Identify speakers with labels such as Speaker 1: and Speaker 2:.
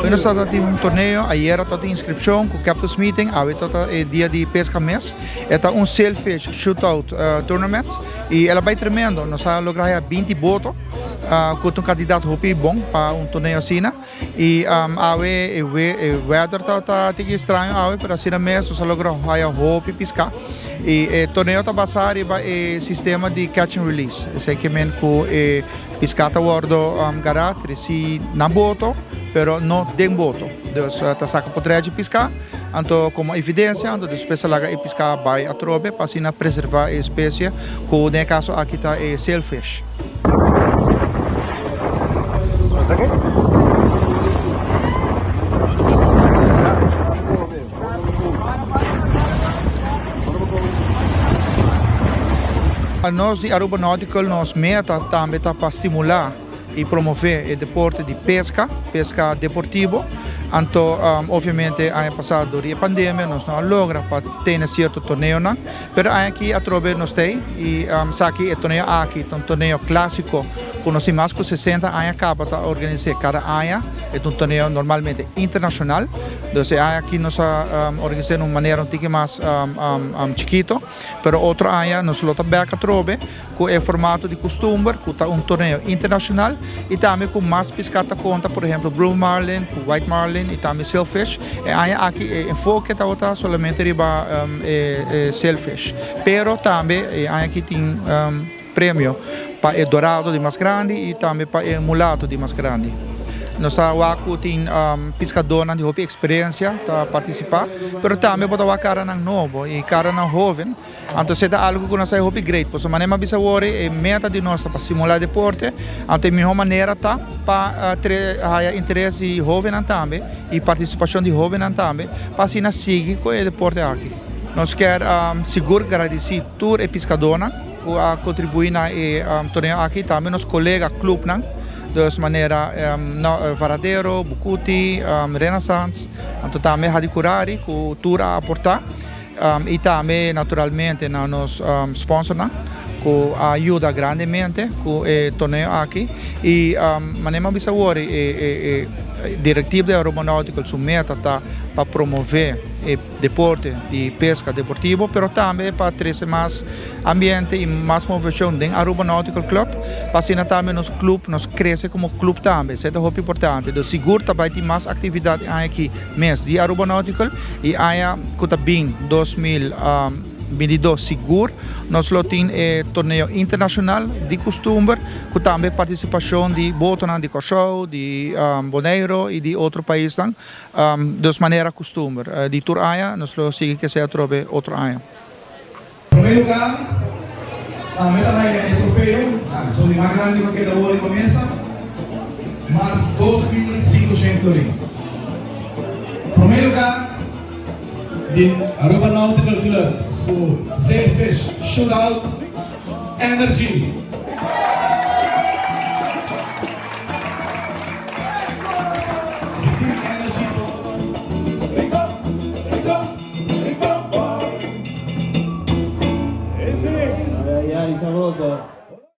Speaker 1: Nós estamos um torneio, ayer estava inscrição com o Captain's Meeting, hoje é dia de pesca mês. É sailfish shootout tournament e ela vai tremendo. Nós vamos lograr 20 botos com um candidato hopi bom para torneio assim. E hoje o weather está estranho, para assim mês nós logramos hopi pescar. E o torneio está basado em sistema de catch and release. Sei que com pescata guardo garat, resi na boto, pero não tem boto. Então, tá saca poder de pescar, então como evidência, então depois laga e pescar vai a trobe para assim preservar a espécie, que no caso aqui está é sailfish. Nós de Aruba Nautical, nossa meta também está para estimular e promover o deporte de pesca deportivo. Então, obviamente, ano passado, durante a pandemia, nós não logramos para ter certo torneio, mas aqui a trove nós temos e aqui é torneio aqui, um torneio clássico, com nós mais de 60 anos acaba de organizar cada ano, é um torneio normalmente internacional. Então, aqui nós organizamos de uma maneira um pouco mais chiquito, mas outro ano nós lotamos bem a trove, com o formato de costume, com um torneio internacional e também com mais pescata conta, por exemplo, blue marlin, white marlin e também sailfish. E aqui o enfoque está somente riba sailfish, pero também aqui tem prêmio para o dourado de mais grande e também para o mulato de mais grande. Nós temos pescadores de experiência para participar, mas também podemos cara novo e cara jovem. Então, é algo que nós temos great. Por isso, a meta de nós para simular deporte, então, a melhor maneira para ter interesse jovem também e participação de jovem também, para assim seguir com o deporte aqui. Nós queremos seguro agradecer a todos os pescadores que contribuem na torneio aqui, também nos colegas clube. De maneira Varadero, Bucuti, Renaissance, então também a Curari, que o tour a aportar, e também naturalmente nos sponsor, que ajuda grandemente com o torneio aqui, e maneira bisa worry diretiva da Aruba Nautical sua meta está para promover o deporte de pesca deportivo, mas também para trazer mais ambiente e mais motivação dentro do Aruba Nautical Club, para assim também nos clubes, nós crescer como clube também, isso é muito importante. Então, seguro também tem mais atividade aqui mês de Aruba Nautical e aí que está bem 2022 seguro, nós temos torneio internacional de costume, com também participação de botos de Cochou, de Bonaire e de outros países, de maneira costume. De tour aia, nós seguimos que seja outro aia.
Speaker 2: Em primeiro lugar, a meta é o troféu, só de mais grande do que da hora começa, mas 2.500 florins. Em primeiro lugar, de Aruba Nautical Club, so Sailfish Shootout Energy